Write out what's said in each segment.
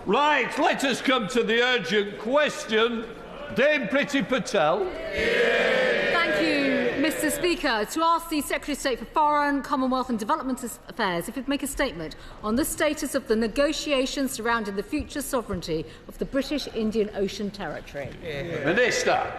Right, let us come to the urgent question. Dame Priti Patel. Thank you, Mr Speaker. To ask the Secretary of State for Foreign, Commonwealth and Development Affairs if he'd make a statement on the status of the negotiations surrounding the future sovereignty of the British Indian Ocean Territory. Minister.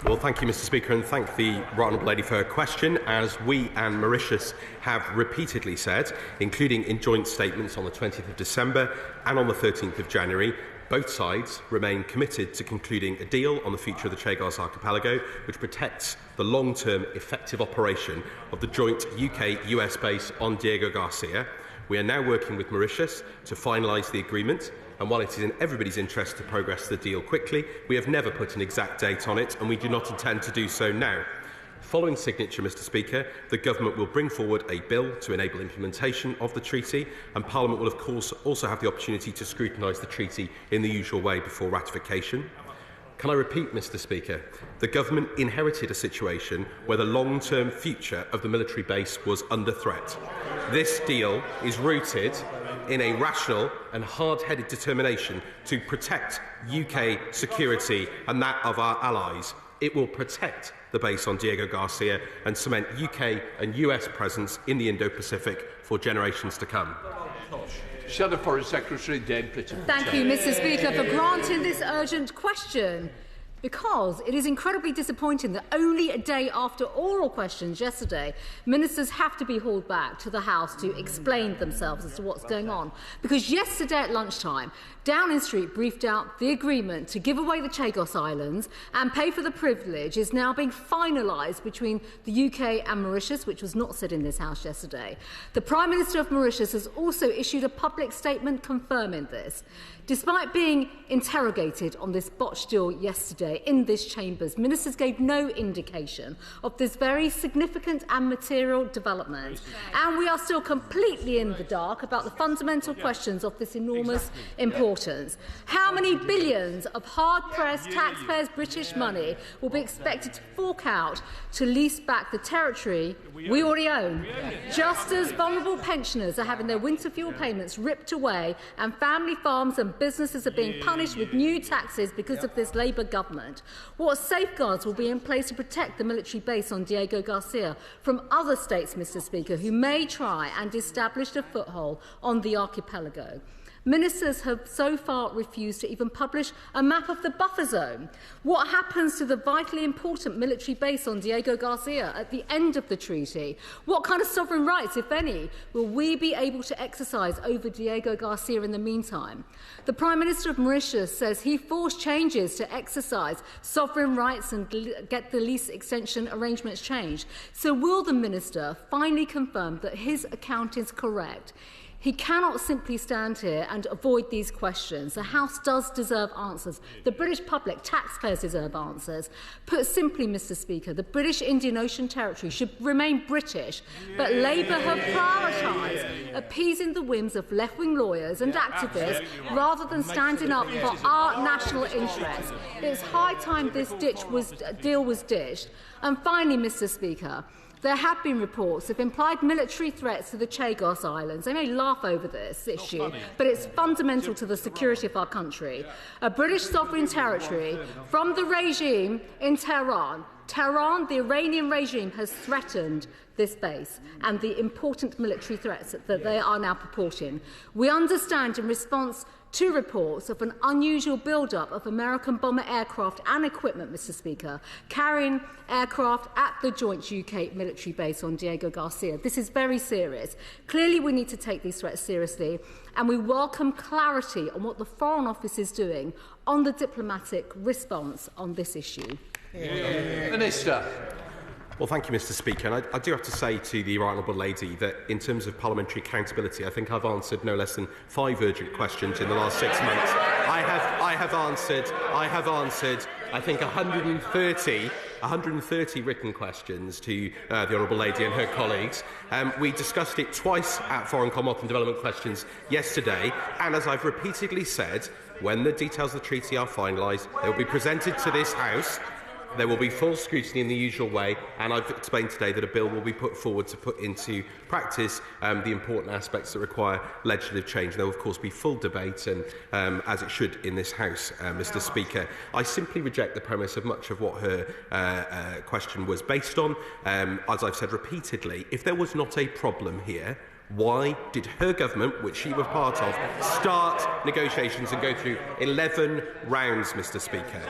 Well, thank you, Mr Speaker, and thank the Right Honourable Lady for her question. As we and Mauritius have repeatedly said, including in joint statements on the 20th of December and on the 13th of January, both sides remain committed to concluding a deal on the future of the Chagos Archipelago, which protects the long-term effective operation of the joint UK-US base on Diego Garcia. We are now working with Mauritius to finalise the agreement, and while it is in everybody's interest to progress the deal quickly, we have never put an exact date on it, and we do not intend to do so now. Following signature, Mr Speaker, the Government will bring forward a bill to enable implementation of the treaty, and Parliament will of course also have the opportunity to scrutinise the treaty in the usual way before ratification. Can I repeat, Mr Speaker? The Government inherited a situation where the long-term future of the military base was under threat. This deal is rooted in a rational and hard-headed determination to protect UK security and that of our allies. It will protect the base on Diego Garcia and cement UK and US presence in the Indo-Pacific for generations to come. Shadow Foreign Secretary, Dame Priti Patel. Thank you, Mr Speaker, for granting this urgent question, because it is incredibly disappointing that only a day after oral questions yesterday, ministers have to be hauled back to the House to explain themselves as to what's going on. Because yesterday at lunchtime, Downing Street briefed out the agreement to give away the Chagos Islands and pay for the privilege is now being finalised between the UK and Mauritius, which was not said in this House yesterday. The Prime Minister of Mauritius has also issued a public statement confirming this. Despite being interrogated on this botched deal yesterday in this Chambers, ministers gave no indication of this very significant and material development. And we are still completely in the dark about the fundamental questions of this enormous importance. How many billions of hard-pressed taxpayers' British money will be expected to fork out to lease back the territory we already own? Just as vulnerable pensioners are having their winter fuel payments ripped away and family farms and businesses are being punished with new taxes because of this Labour government, what safeguards will be in place to protect the military base on Diego Garcia from other states, Mr Speaker, who may try and establish a foothold on the archipelago? Ministers have so far refused to even publish a map of the buffer zone. What happens to the vitally important military base on Diego Garcia at the end of the treaty? What kind of sovereign rights, if any, will we be able to exercise over Diego Garcia in the meantime? The Prime Minister of Mauritius says he forced changes to exercise sovereign rights and get the lease extension arrangements changed. So will the Minister finally confirm that his account is correct? He cannot simply stand here and avoid these questions. The House does deserve answers. The British public, taxpayers, deserve answers. Put simply, Mr Speaker, the British Indian Ocean Territory should remain British, but Labour have prioritised appeasing the whims of left-wing lawyers and activists rather than standing up for our national interests. It's high time this deal was ditched. And finally, Mr Speaker, there have been reports of implied military threats to the Chagos Islands. They may laugh over this issue, but it's fundamental to the security of our country. A British sovereign territory from the regime in Tehran. Tehran, the Iranian regime, has threatened this base and the important military threats that they are now purporting. We understand in response to reports of an unusual build-up of American bomber aircraft and equipment, Mr Speaker, carrying aircraft at the joint UK military base on Diego Garcia. This is very serious. Clearly, we need to take these threats seriously, and we welcome clarity on what the Foreign Office is doing on the diplomatic response on this issue. Minister. Well, thank you, Mr Speaker. And I do have to say to the Right Honourable Lady that in terms of parliamentary accountability, I think I've answered no less than 5 urgent questions in the last 6 months. I have answered, I think, 130 written questions to the Honourable Lady and her colleagues. We discussed it twice at Foreign, Commonwealth and Development Questions yesterday, and as I've repeatedly said, when the details of the treaty are finalised, they will be presented to this House There will be full scrutiny in the usual way, and I've explained today that a bill will be put forward to put into practice the important aspects that require legislative change. There will, of course, be full debate, and as it should in this House, Mr. Speaker. I simply reject the premise of much of what her question was based on. As I've said repeatedly, if there was not a problem here, why did her government, which she was part of, start negotiations and go through 11 rounds, Mr. Speaker?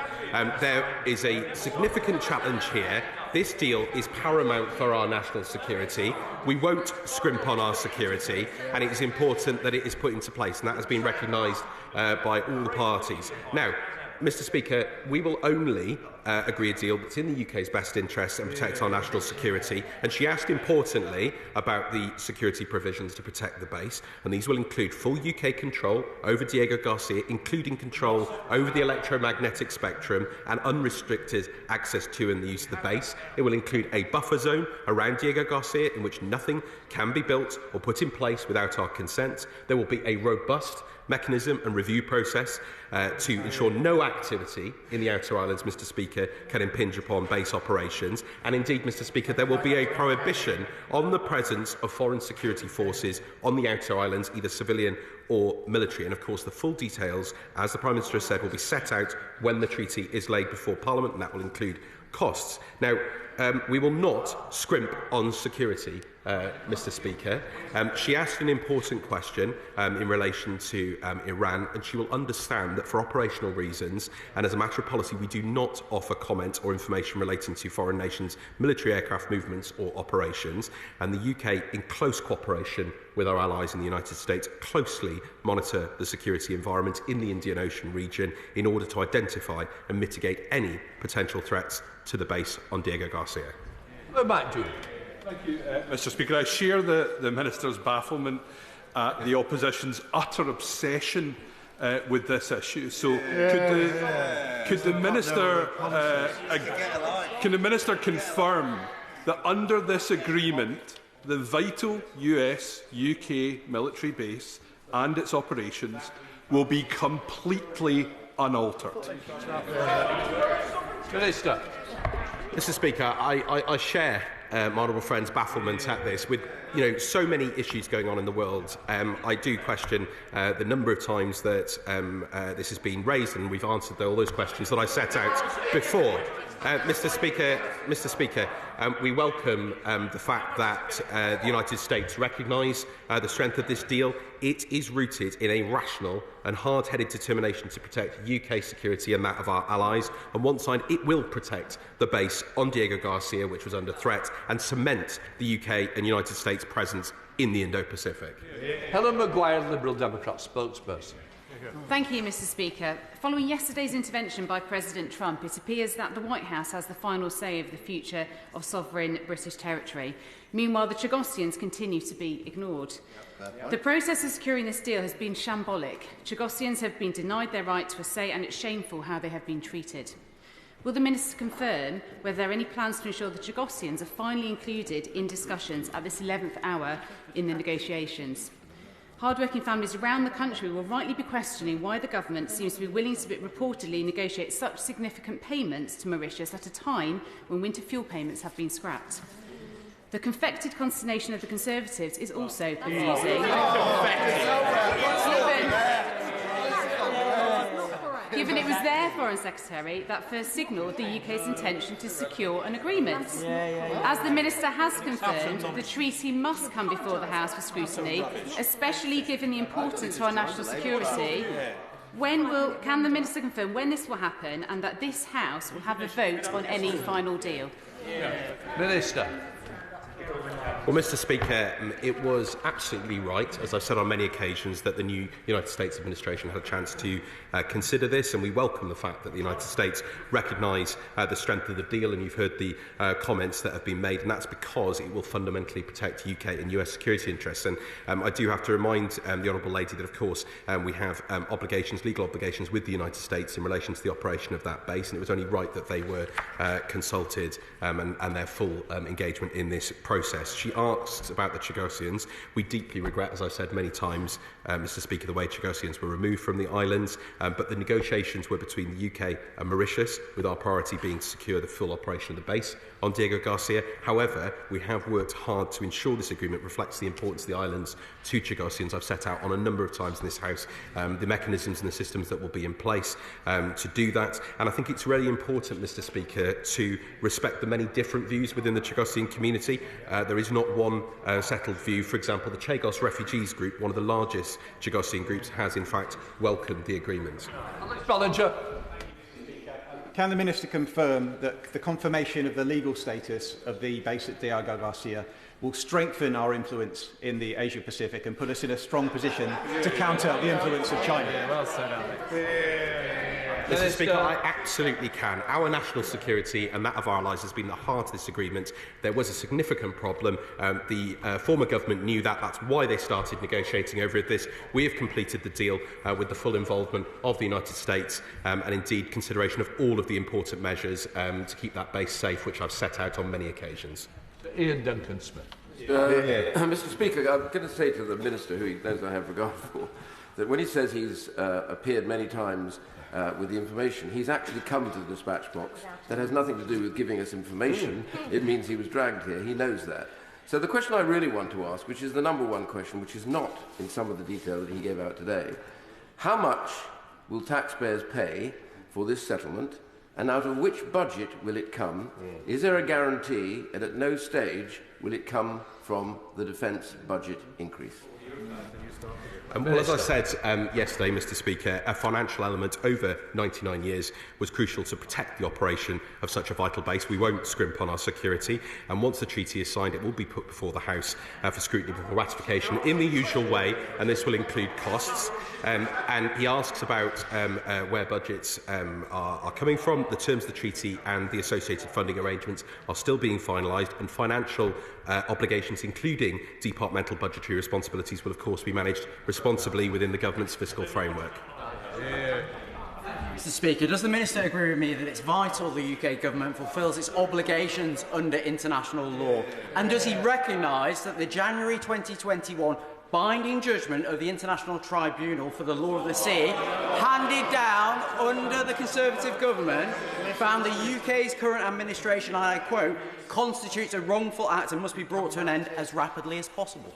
There is a significant challenge here. This deal is paramount for our national security. We won't scrimp on our security, and it is important that it is put into place, and that has been recognised by all the parties. Now, Mr. Speaker, we will only agree a deal that's in the UK's best interest and protect our national security. And she asked importantly about the security provisions to protect the base, and these will include full UK control over Diego Garcia, including control over the electromagnetic spectrum and unrestricted access to and the use of the base. It will include a buffer zone around Diego Garcia in which nothing can be built or put in place without our consent. There will be a robust mechanism and review process to ensure no activity in the Outer Islands, Mr. Speaker, can impinge upon base operations. And indeed, Mr. Speaker, there will be a prohibition on the presence of foreign security forces on the Outer Islands, either civilian or military. And of course, the full details, as the Prime Minister has said, will be set out when the treaty is laid before Parliament, and that will include costs. Now, we will not scrimp on security, Mr. Speaker. She asked an important question in relation to Iran, and she will understand that for operational reasons and as a matter of policy, we do not offer comment or information relating to foreign nations' military aircraft movements or operations. And the UK, in close cooperation with our allies in the United States, closely monitor the security environment in the Indian Ocean region in order to identify and mitigate any potential threats to the base on Diego Garcia. McDougall. Thank you, Mr. Speaker. I share the Minister's bafflement at the opposition's utter obsession with this issue. So, could the Minister confirm that under this agreement, the vital US-UK military base and its operations will be completely unaltered? Minister. Mr. Speaker, I share my honourable friend's bafflement at this. With so many issues going on in the world, I do question the number of times that this has been raised, and we've answered all those questions that I set out before. Mr. Speaker, we welcome the fact that the United States recognise the strength of this deal. It is rooted in a rational and hard-headed determination to protect UK security and that of our allies. On one side, it will protect the base on Diego Garcia, which was under threat, and cement the UK and United States presence in the Indo-Pacific. Helen Maguire, Liberal Democrat spokesperson. Thank you, Mr. Speaker. Following yesterday's intervention by President Trump, it appears that the White House has the final say of the future of sovereign British territory. Meanwhile, the Chagossians continue to be ignored. The process of securing this deal has been shambolic. Chagossians have been denied their right to a say, and it's shameful how they have been treated. Will the Minister confirm whether there are any plans to ensure the Chagossians are finally included in discussions at this 11th hour in the negotiations? Hard-working families around the country will rightly be questioning why the government seems to be willing to reportedly negotiate such significant payments to Mauritius at a time when winter fuel payments have been scrapped. The confected consternation of the Conservatives is also confusing. Given it was their Foreign Secretary that first signalled the UK's intention to secure an agreement. As the Minister has confirmed, the treaty must come before the House for scrutiny, especially given the importance to our national security. Can the Minister confirm when this will happen and that this House will have a vote on any final deal? Minister. Well, Mr. Speaker, it was absolutely right, as I've said on many occasions, that the new United States administration had a chance to consider this, and we welcome the fact that the United States recognise the strength of the deal, and you've heard the comments that have been made, and that's because it will fundamentally protect UK and US security interests. And I do have to remind the Honourable Lady that, of course, we have legal obligations with the United States in relation to the operation of that base, and it was only right that they were consulted and their full engagement in this process. she asks about the Chagosians. We deeply regret, as I've said many times, Mr Speaker, the way Chagosians were removed from the islands, but the negotiations were between the UK and Mauritius, with our priority being to secure the full operation of the base on Diego Garcia. However, we have worked hard to ensure this agreement reflects the importance of the islands to Chagosians. I've set out on a number of times in this House the mechanisms and the systems that will be in place to do that. And I think it's really important, Mr Speaker, to respect the many different views within the Chagosian community. There is not one settled view. For example, the Chagos Refugees Group, one of the largest Chagosian groups, has in fact welcomed the agreement. Ballinger. Can the Minister confirm that the confirmation of the legal status of the base at Diego Garcia will strengthen our influence in the Asia-Pacific and put us in a strong position to counter the influence of China? Well said, Mr Speaker, I absolutely can. Our national security and that of our allies has been the heart of this agreement. There was a significant problem. The former government knew that. That's why they started negotiating over this. We have completed the deal with the full involvement of the United States and indeed consideration of all of the important measures to keep that base safe, which I've set out on many occasions. Ian Duncan-Smith. Mr Speaker, I'm going to say to the Minister, who he knows I have regard for, that when he says he's appeared many times with the information, he's actually come to the dispatch box. That has nothing to do with giving us information. It means he was dragged here. He knows that. So the question I really want to ask, which is the number one question, which is not in some of the detail that he gave out today, how much will taxpayers pay for this settlement, and out of which budget will it come? Is there a guarantee, and at no stage will it come from the defence budget increase? Well, as I said yesterday, Mr Speaker, a financial element over 99 years was crucial to protect the operation of such a vital base. We won't scrimp on our security, and once the treaty is signed, it will be put before the House for scrutiny before ratification in the usual way, and this will include costs. And he asks about where budgets are coming from. The terms of the treaty and the associated funding arrangements are still being finalised, and financial obligations, including departmental budgetary responsibilities, will of course be managed responsibly within the government's fiscal framework. Mr Speaker, does the Minister agree with me that it's vital the UK Government fulfils its obligations under international law? And does he recognise that the January 2021 binding judgment of the International Tribunal for the Law of the Sea, handed down under the Conservative government, found the UK's current administration, and I quote, constitutes a wrongful act and must be brought to an end as rapidly as possible?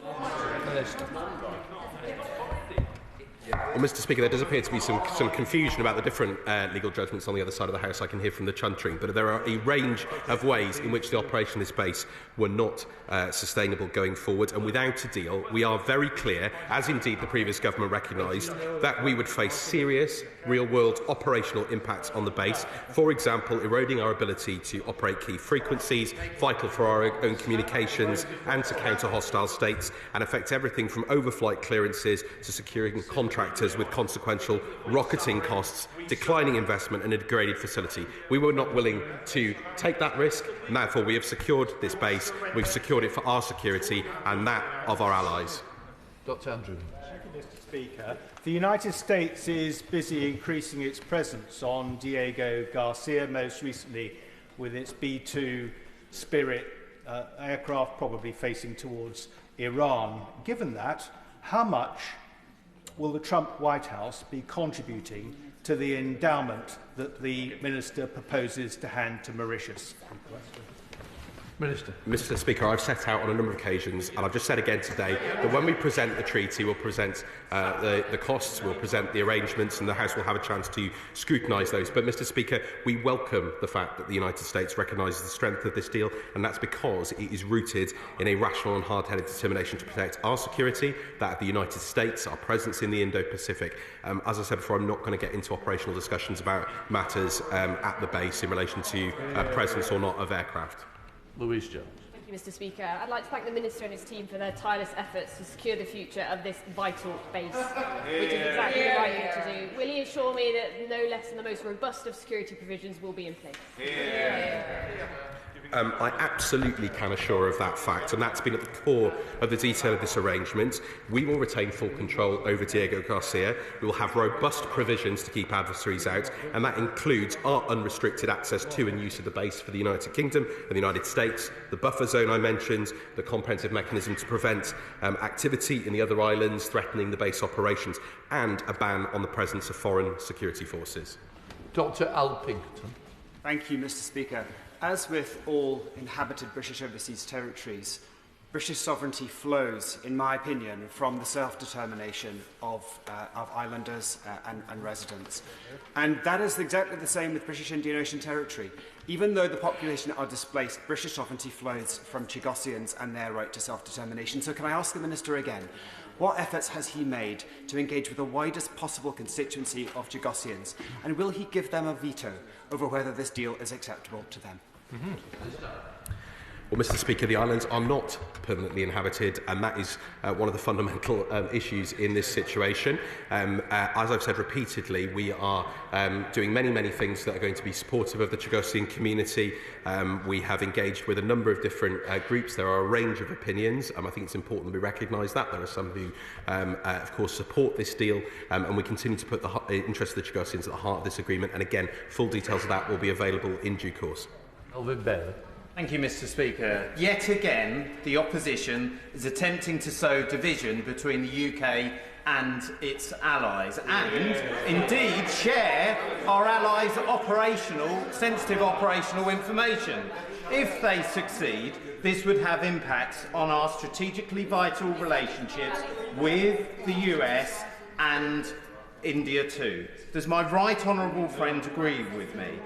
Well, Mr Speaker, there does appear to be some confusion about the different legal judgments on the other side of the House. I can hear from the chuntering, but there are a range of ways in which the operation of this base were not sustainable going forward, and without a deal, we are very clear, as indeed the previous government recognised, that we would face serious real-world operational impacts on the base, for example, eroding our ability to operate key frequencies, vital for our own communications and to counter hostile states, and affect everything from overflight clearances to securing contractors with consequential rocketing costs, declining investment and a degraded facility. We were not willing to take that risk, and therefore we have secured this base. We've secured it for our security and that of our allies. Dr. Andrew. Thank you, Mr Speaker. The United States is busy increasing its presence on Diego Garcia, most recently with its B-2 Spirit aircraft, probably facing towards Iran. Given that, how much will the Trump White House be contributing to the endowment that the Minister proposes to hand to Mauritius? Minister. Mr Speaker, I've set out on a number of occasions, and I've just said again today, that when we present the treaty, we'll present the costs, we'll present the arrangements, and the House will have a chance to scrutinise those. But, Mr Speaker, we welcome the fact that the United States recognises the strength of this deal, and that's because it is rooted in a rational and hard-headed determination to protect our security, that of the United States, our presence in the Indo-Pacific. As I said before, I'm not going to get into operational discussions about matters at the base in relation to presence or not of aircraft. Louise Jones. Thank you, Mr Speaker. I'd like to thank the Minister and his team for their tireless efforts to secure the future of this vital base, which is exactly the right thing to do. Will he assure me that no less than the most robust of security provisions will be in place? I absolutely can assure of that fact, and that's been at the core of the detail of this arrangement. We will retain full control over Diego Garcia. We will have robust provisions to keep adversaries out, and that includes our unrestricted access to and use of the base for the United Kingdom and the United States, the buffer zone I mentioned, the comprehensive mechanism to prevent activity in the other islands threatening the base operations, and a ban on the presence of foreign security forces. Dr Alpington. Thank you, Mr Speaker. As with all inhabited British overseas territories, British sovereignty flows, in my opinion, from the self-determination of islanders and residents. And that is exactly the same with British Indian Ocean Territory. Even though the population are displaced, British sovereignty flows from Chagosians and their right to self-determination. So can I ask the Minister again, what efforts has he made to engage with the widest possible constituency of Chagosians? And will he give them a veto over whether this deal is acceptable to them? Well, Mr Speaker, the islands are not permanently inhabited, and that is one of the fundamental issues in this situation. As I've said repeatedly, we are doing many things that are going to be supportive of the Chagosian community. We have engaged with a number of different groups. There are a range of opinions. I think it's important that we recognise that. There are some who, of course, support this deal, and we continue to put the interests of the Chagosians at the heart of this agreement. And again, full details of that will be available in due course. Blair. Thank you, Mr Speaker. Yet again, the opposition is attempting to sow division between the UK and its allies, and indeed share our allies' sensitive operational information. If they succeed, this would have impacts on our strategically vital relationships with the US and India too. Does my right honourable friend agree with me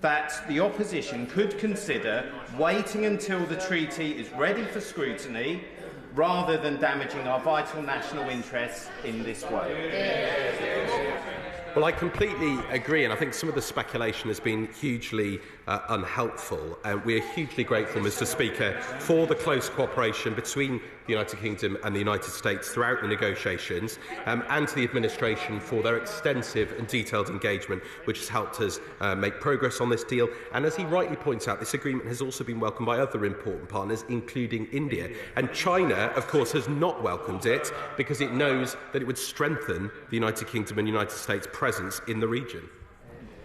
that the opposition could consider waiting until the treaty is ready for scrutiny rather than damaging our vital national interests in this way? Well, I completely agree, and I think some of the speculation has been hugely unhelpful. We are hugely grateful, Mr Speaker, for the close cooperation between the United Kingdom and the United States throughout the negotiations, and to the administration for their extensive and detailed engagement, which has helped us make progress on this deal. And as he rightly points out, this agreement has also been welcomed by other important partners, including India. And China, of course, has not welcomed it because it knows that it would strengthen the United Kingdom and United States' presence in the region.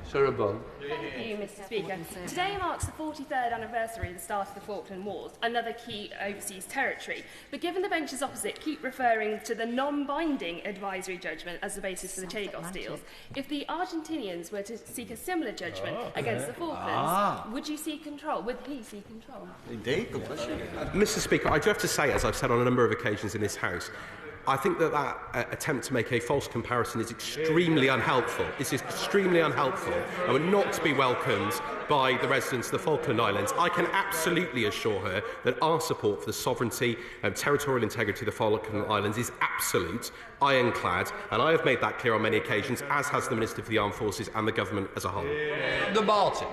Sarah Bond. Thank you, Mr Speaker. Today marks the 43rd anniversary of the start of the Falkland Wars, another key overseas territory. But given the benches opposite keep referring to the non-binding advisory judgment as the basis for the Chagos deals, if the Argentinians were to seek a similar judgment against the Falklands, would you seek control? Would he seek control? Indeed, good question. Mr Speaker, I do have to say, as I've said on a number of occasions in this House, I think that attempt to make a false comparison is extremely unhelpful. It's extremely unhelpful and would not be welcomed by the residents of the Falkland Islands. I can absolutely assure her that our support for the sovereignty and territorial integrity of the Falkland Islands is absolute, ironclad, and I have made that clear on many occasions, as has the Minister for the Armed Forces and the government as a whole. The Martin.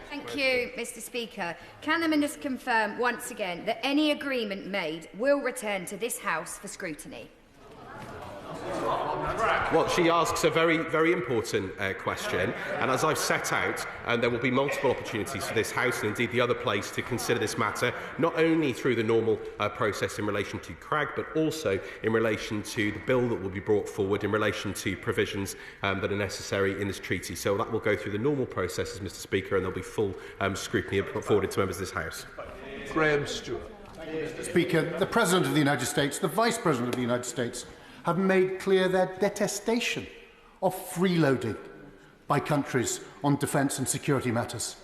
Thank you, Mr Speaker. Can the Minister confirm once again that any agreement made will return to this House for scrutiny? Well, she asks a very important question, and as I've set out, there will be multiple opportunities for this House and indeed the other place to consider this matter, not only through the normal process in relation to CRAG, but also in relation to the bill that will be brought forward in relation to provisions that are necessary in this treaty. So that will go through the normal processes, Mr Speaker, and there will be full scrutiny afforded to members of this House. Graham Stewart. Mr Speaker, the President of the United States, the Vice President of the United States, have made clear their detestation of freeloading by countries on defence and security matters.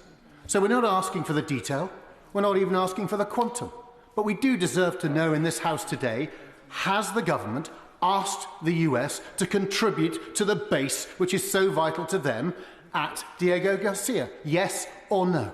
So we're not asking for the detail, we're not even asking for the quantum, but we do deserve to know in this House today, has the government asked the US to contribute to the base which is so vital to them at Diego Garcia? Yes or no?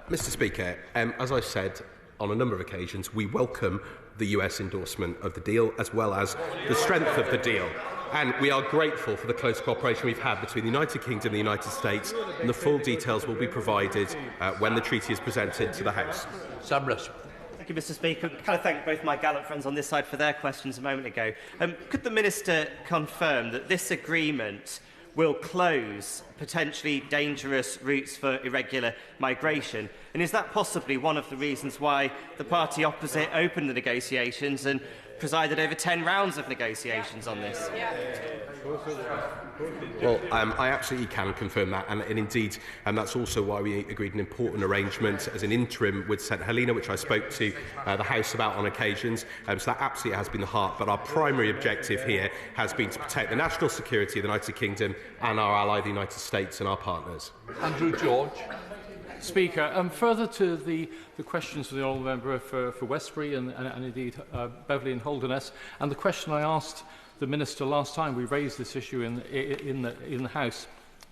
Mr Speaker, as I've said on a number of occasions, we welcome the US endorsement of the deal, as well as the strength of the deal. And we are grateful for the close cooperation we've had between the United Kingdom and the United States, and the full details will be provided when the treaty is presented to the House. Sam Russell. Thank you, Mr Speaker. Can I thank both my gallant friends on this side for their questions a moment ago. Could the Minister confirm that this agreement will close potentially dangerous routes for irregular migration? And is that possibly one of the reasons why the party opposite opened the negotiations and presided over 10 rounds of negotiations on this? Well, I absolutely can confirm that, and indeed, that's also why we agreed an important arrangement as an interim with St Helena, which I spoke to the House about on occasions. So that absolutely has been the heart. But our primary objective here has been to protect the national security of the United Kingdom and our ally, the United States, and our partners. Andrew George. Speaker, further to the questions of the honourable member for Westbury and indeed Beverley and Holderness, and the question I asked the Minister last time we raised this issue in the House,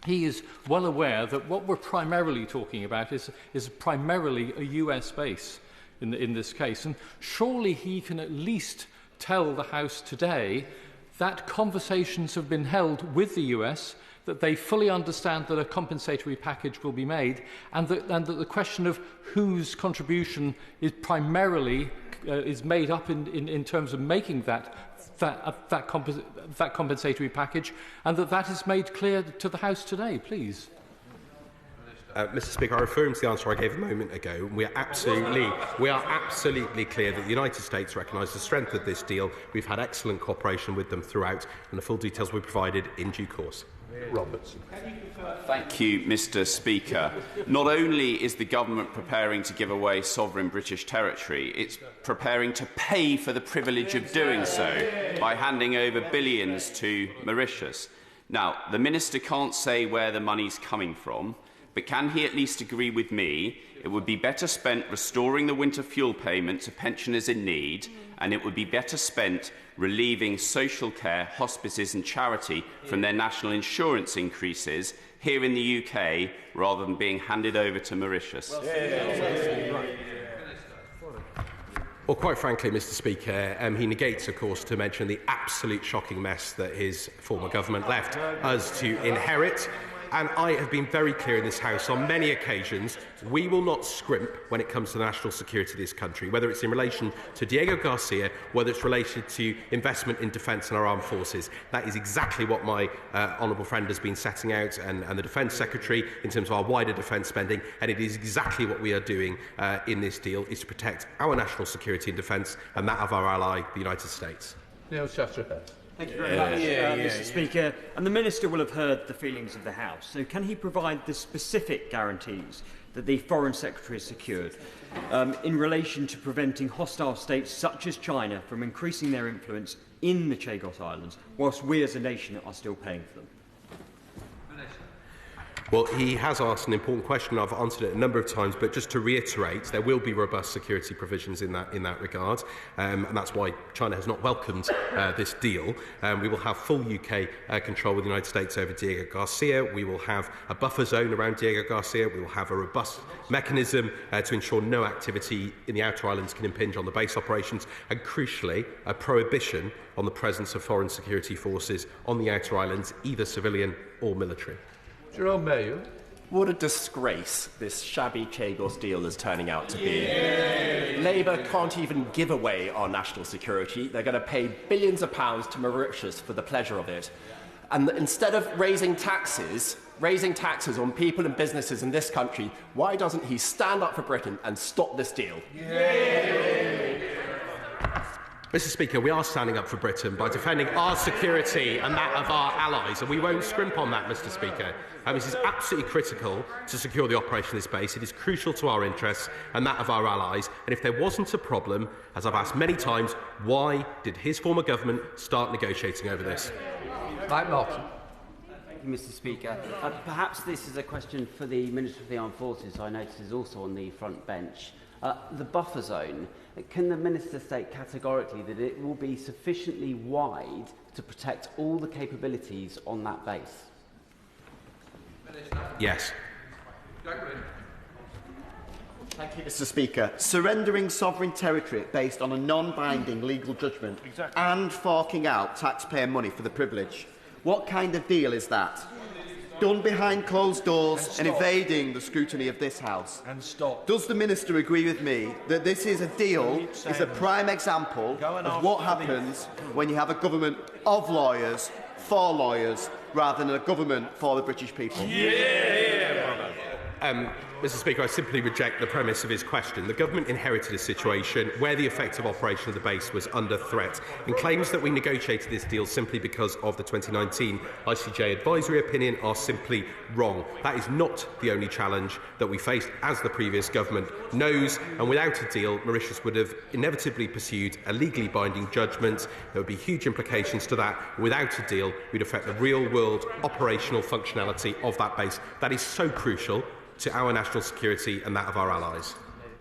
he is well aware that what we're primarily talking about is primarily a US base in this case. And surely he can at least tell the House today that conversations have been held with the US, that they fully understand that a compensatory package will be made, and that the question of whose contribution is primarily is made up in terms of making that compensatory package, and that is made clear to the House today, please. Mr. Speaker, I refer to the answer I gave a moment ago. We are absolutely clear that the United States recognise the strength of this deal. We've had excellent cooperation with them throughout, and the full details will be provided in due course. Robertson. Thank you, Mr. Speaker. Not only is the government preparing to give away sovereign British territory, it's preparing to pay for the privilege of doing so by handing over billions to Mauritius. Now, the Minister can't say where the money's coming from, but can he at least agree with me it would be better spent restoring the winter fuel payment to pensioners in need, and it would be better spent relieving social care, hospices and charity from their national insurance increases here in the UK, rather than being handed over to Mauritius? Well, quite frankly, Mr. Speaker, he negates, of course, to mention the absolute shocking mess that his former government left us to inherit. And I have been very clear in this House on many occasions, we will not scrimp when it comes to the national security of this country, whether it's in relation to Diego Garcia, whether it's related to investment in defence and our armed forces. That is exactly what my honourable friend has been setting out, and the Defence Secretary, in terms of our wider defence spending, and it is exactly what we are doing in this deal, is to protect our national security and defence and that of our ally, the United States. Neil Chesterhead. Thank you very much, Mr. Speaker. And the Minister will have heard the feelings of the House. So can he provide the specific guarantees that the Foreign Secretary has secured in relation to preventing hostile states such as China from increasing their influence in the Chagos Islands, whilst we as a nation are still paying for them? Well, he has asked an important question. I've answered it a number of times, but just to reiterate, there will be robust security provisions in that regard, and that's why China has not welcomed this deal. We will have full UK control with the United States over Diego Garcia. We will have a buffer zone around Diego Garcia. We will have a robust mechanism to ensure no activity in the outer islands can impinge on the base operations, and crucially, a prohibition on the presence of foreign security forces on the outer islands, either civilian or military. Jerome Mayo. What a disgrace this shabby Chagos deal is turning out to be. Labour can't even give away our national security. They're going to pay billions of pounds to Mauritius for the pleasure of it. And instead of raising taxes on people and businesses in this country, why doesn't he stand up for Britain and stop this deal? Mr. Speaker, we are standing up for Britain by defending our security and that of our allies, and we won't scrimp on that, Mr. Speaker. This is absolutely critical to secure the operation of this base. It is crucial to our interests and that of our allies. And if there wasn't a problem, as I've asked many times, why did his former government start negotiating over this? Mike Martin. Thank you, Mr. Speaker. Perhaps this is a question for the Minister of the Armed Forces, I notice is also on the front bench. The buffer zone, can the Minister state categorically that it will be sufficiently wide to protect all the capabilities on that base? Yes. Thank you, Mr. Speaker. Surrendering sovereign territory based on a non-binding legal judgment and forking out taxpayer money for the privilege. What kind of deal is that? Done behind closed doors and evading the scrutiny of this House. Does the Minister agree with me that this is a deal, is a prime example of what happens when you have a government of lawyers for lawyers rather than a government for the British people? Mr. Speaker, I simply reject the premise of his question. The government inherited a situation where the effective operation of the base was under threat, and claims that we negotiated this deal simply because of the 2019 ICJ advisory opinion are simply wrong. That is not the only challenge that we faced, as the previous government knows, and without a deal, Mauritius would have inevitably pursued a legally binding judgment. There would be huge implications to that. Without a deal, we'd affect the real-world operational functionality of that base. That is so crucial to our national security and that of our allies.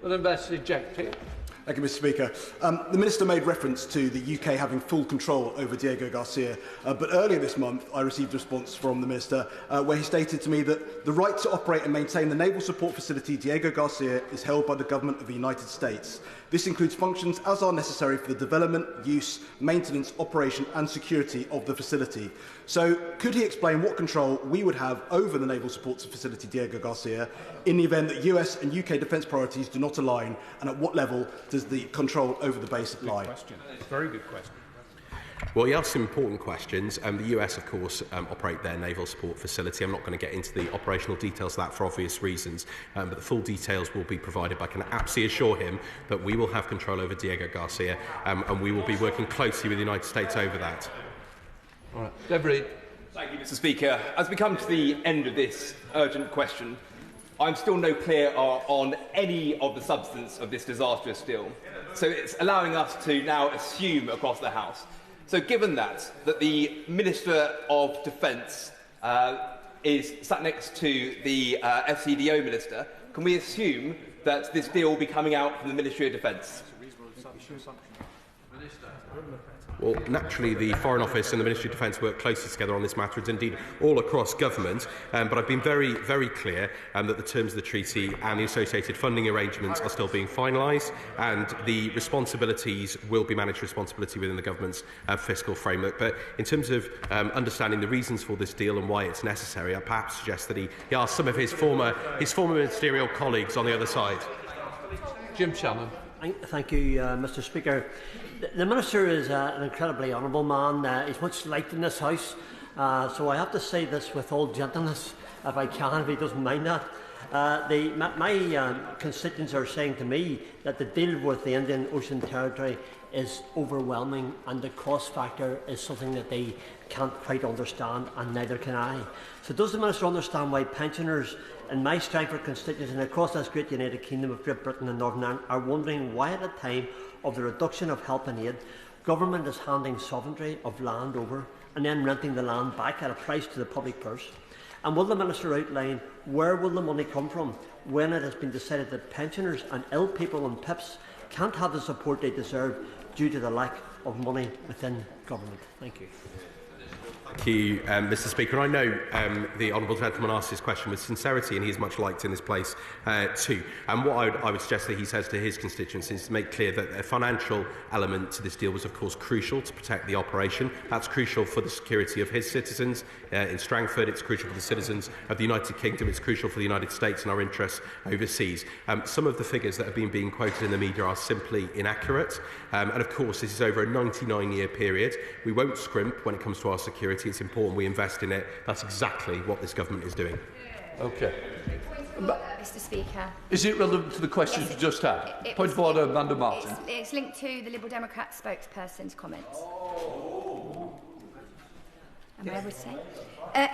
Will invest rejected. Thank you, Mr. Speaker. The Minister made reference to the UK having full control over Diego Garcia, but earlier this month I received a response from the Minister where he stated to me that the right to operate and maintain the naval support facility Diego Garcia is held by the Government of the United States. This includes functions as are necessary for the development, use, maintenance, operation and security of the facility. So, could he explain what control we would have over the naval support facility Diego Garcia in the event that US and UK defence priorities do not align, and at what level does the control over the base apply? Very good question. Well, you asked some important questions. The US, of course, operate their naval support facility. I'm not going to get into the operational details of that for obvious reasons, but the full details will be provided. But I can absolutely assure him that we will have control over Diego Garcia, and we will be working closely with the United States over that. All right. Deborah. Thank you, Mr. Speaker. As we come to the end of this urgent question, I'm still no clearer on any of the substance of this disastrous deal. So it's allowing us to now assume across the House. So given that the Minister of Defence is sat next to the FCDO Minister, can we assume that this deal will be coming out from the Ministry of Defence? Well, naturally, the Foreign Office and the Ministry of Defence work closely together on this matter, and indeed all across government. But I've been very, very clear that the terms of the treaty and the associated funding arrangements are still being finalised, and the responsibilities will be managed responsibility within the government's fiscal framework. But in terms of understanding the reasons for this deal and why it's necessary, I perhaps suggest that he asks some of his former ministerial colleagues on the other side. Jim Shannon. Thank you, Mr. Speaker. The Minister is an incredibly honourable man. He's much liked in this House, so I have to say this with all gentleness, if I can, if he doesn't mind that. My constituents are saying to me that the deal with the Indian Ocean Territory is overwhelming, and the cost factor is something that they can't quite understand, and neither can I. So does the Minister understand why pensioners in my Strangford constituency and across this great United Kingdom of Great Britain and Northern Ireland are wondering why at a time of the reduction of help and aid, government is handing sovereignty of land over and then renting the land back at a price to the public purse? And will the Minister outline where will the money come from when it has been decided that pensioners and ill people and PIPs can't have the support they deserve due to the lack of money within government? Thank you. Thank you, Mr. Speaker. I know the honourable gentleman asked this question with sincerity, and he is much liked in this place too. And what I would suggest that he says to his constituents is to make clear that a financial element to this deal was, of course, crucial to protect the operation. That's crucial for the security of his citizens in Strangford. It's crucial for the citizens of the United Kingdom. It's crucial for the United States and our interests overseas. Some of the figures that have been being quoted in the media are simply inaccurate. And, of course, this is over a 99-year period. We won't scrimp when it comes to our security. It's important we invest in it. That's exactly what this government is doing. Okay. Mr. Speaker. Is it relevant to the questions you just had? Point of order, Amanda Martin. It's linked to the Liberal Democrat spokesperson's comments. Am I able to say?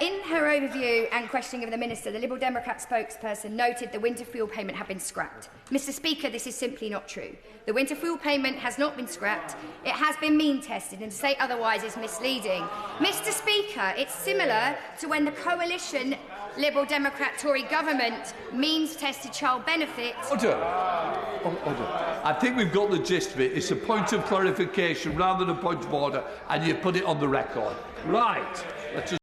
In her overview and questioning of the Minister, the Liberal Democrat spokesperson noted the winter fuel payment had been scrapped. Mr. Speaker, this is simply not true. The winter fuel payment has not been scrapped. It has been mean-tested, and to say otherwise is misleading. Mr. Speaker, it's similar to when the coalition Liberal Democrat Tory government means-tested child benefits. Order. I think we've got the gist of it. It's a point of clarification rather than a point of order, and you put it on the record. Right. Let's just